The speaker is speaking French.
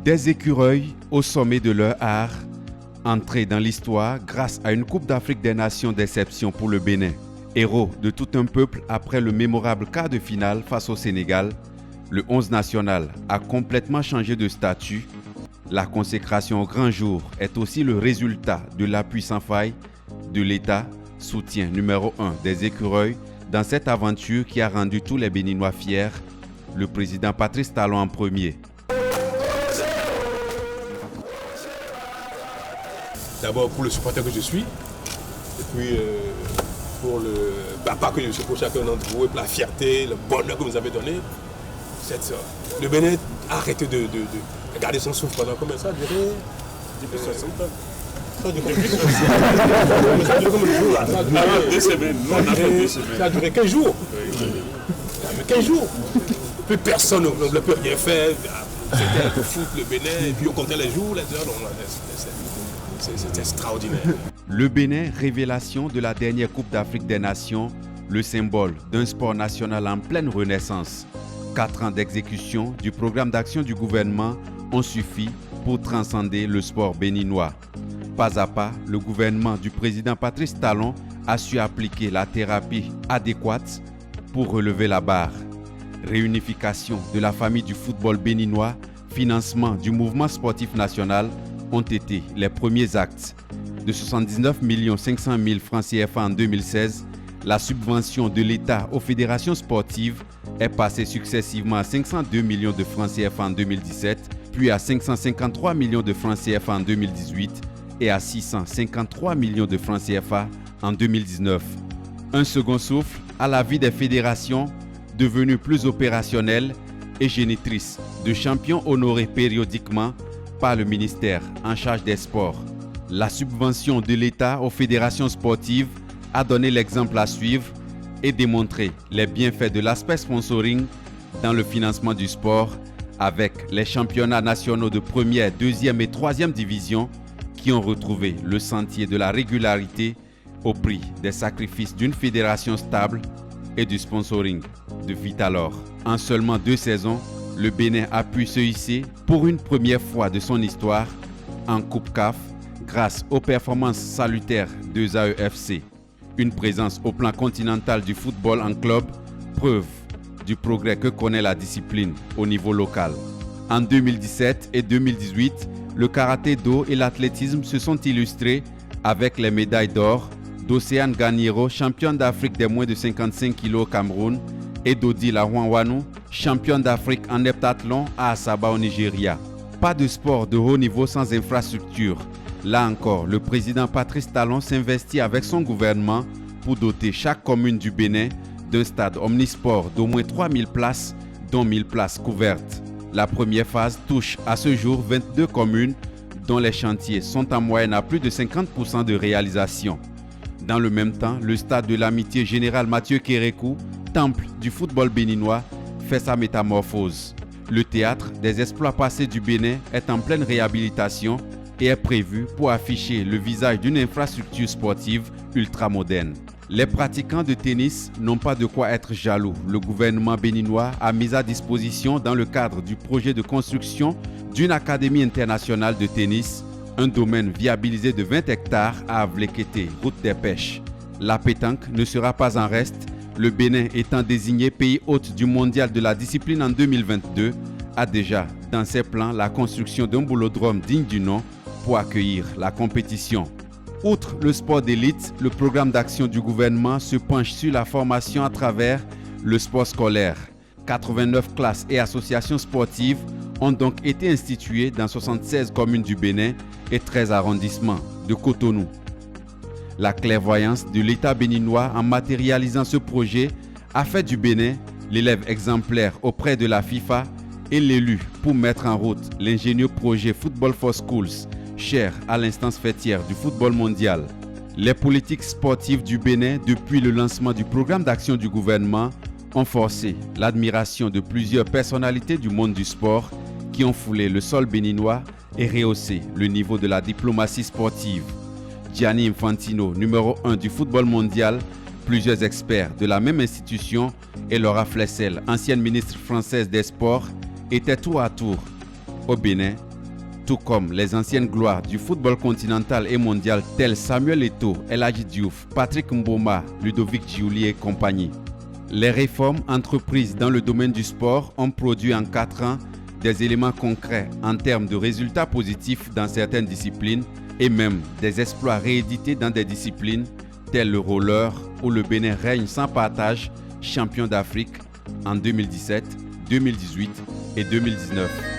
Des écureuils au sommet de leur art, entrés dans l'histoire grâce à une Coupe d'Afrique des Nations d'exception pour le Bénin. Héros de tout un peuple après le mémorable quart de finale face au Sénégal, le 11 national a complètement changé de statut. La consécration au grand jour est aussi le résultat de l'appui sans faille de l'État, soutien numéro 1 des écureuils dans cette aventure qui a rendu tous les Béninois fiers, le président Patrice Talon en premier. D'abord pour le supporter que je suis, et puis pour le papa que je suis pour chacun d'entre vous, et pour la fierté, le bonheur que vous avez donné. Le Bénin a arrêté de garder son souffle pendant combien ça a duré? Depuis 60 ans. Ça a duré combien de jours là? Ça a duré 2 semaines. Non, on a fait 2 semaines. Ça a duré 15 jours. Mais 15 jours. Plus personne ne peut rien faire. C'était le foot, le Bénin, et puis on comptait les jours, les heures. C'est extraordinaire. Le Bénin, révélation de la dernière Coupe d'Afrique des Nations, le symbole d'un sport national en pleine renaissance. 4 ans d'exécution du programme d'action du gouvernement ont suffi pour transcender le sport béninois. Pas à pas, le gouvernement du président Patrice Talon a su appliquer la thérapie adéquate pour relever la barre. Réunification de la famille du football béninois, financement du mouvement sportif national ont été les premiers actes. De 79 500 000 francs CFA en 2016, la subvention de l'État aux fédérations sportives est passée successivement à 502 millions de francs CFA en 2017, puis à 553 millions de francs CFA en 2018 et à 653 millions de francs CFA en 2019. Un second souffle à la vie des fédérations devenues plus opérationnelles et génitrices de champions honorés périodiquement par le ministère en charge des sports. La subvention de l'État aux fédérations sportives a donné l'exemple à suivre et démontré les bienfaits de l'aspect sponsoring dans le financement du sport avec les championnats nationaux de première, deuxième et troisième division qui ont retrouvé le sentier de la régularité au prix des sacrifices d'une fédération stable et du sponsoring de Vitalor. En seulement 2 saisons, le Bénin a pu se hisser pour une première fois de son histoire en Coupe CAF grâce aux performances salutaires de ZAEFC. Une présence au plan continental du football en club, preuve du progrès que connaît la discipline au niveau local. En 2017 et 2018, le karaté-do et l'athlétisme se sont illustrés avec les médailles d'or d'Océane Ganyero, championne d'Afrique des moins de 55 kg au Cameroun, et d'Odile Arouanwanou, championne d'Afrique en heptathlon à Asaba au Nigeria. Pas de sport de haut niveau sans infrastructure. Là encore, le président Patrice Talon s'investit avec son gouvernement pour doter chaque commune du Bénin d'un stade omnisport d'au moins 3000 places, dont 1000 places couvertes. La première phase touche à ce jour 22 communes dont les chantiers sont en moyenne à plus de 50% de réalisation. Dans le même temps, le stade de l'amitié général Mathieu Kérékou, temple du football béninois, fait sa métamorphose. Le théâtre des exploits passés du Bénin est en pleine réhabilitation et est prévu pour afficher le visage d'une infrastructure sportive ultramoderne. Les pratiquants de tennis n'ont pas de quoi être jaloux. Le gouvernement béninois a mis à disposition dans le cadre du projet de construction d'une académie internationale de tennis un domaine viabilisé de 20 hectares à Avlekété, route des pêches. La pétanque ne sera pas en reste. Le Bénin étant désigné pays hôte du mondial de la discipline en 2022, a déjà dans ses plans la construction d'un boulodrome digne du nom pour accueillir la compétition. Outre le sport d'élite, le programme d'action du gouvernement se penche sur la formation à travers le sport scolaire. 89 classes et associations sportives ont donc été instituées dans 76 communes du Bénin et 13 arrondissements de Cotonou. La clairvoyance de l'État béninois en matérialisant ce projet a fait du Bénin l'élève exemplaire auprès de la FIFA et l'élu pour mettre en route l'ingénieux projet Football for Schools, cher à l'instance fêtière du football mondial. Les politiques sportives du Bénin, depuis le lancement du programme d'action du gouvernement, ont forcé l'admiration de plusieurs personnalités du monde du sport qui ont foulé le sol béninois et rehaussé le niveau de la diplomatie sportive. Gianni Infantino, numéro 1 du football mondial, plusieurs experts de la même institution et Laura Flessel, ancienne ministre française des Sports, étaient tour à tour au Bénin tout comme les anciennes gloires du football continental et mondial tels Samuel Eto'o, El Hadji Diouf, Patrick Mboma, Ludovic Giuly et compagnie. Les réformes entreprises dans le domaine du sport ont produit en 4 ans des éléments concrets en termes de résultats positifs dans certaines disciplines et même des exploits réédités dans des disciplines telles le roller où le Bénin règne sans partage champion d'Afrique en 2017, 2018 et 2019.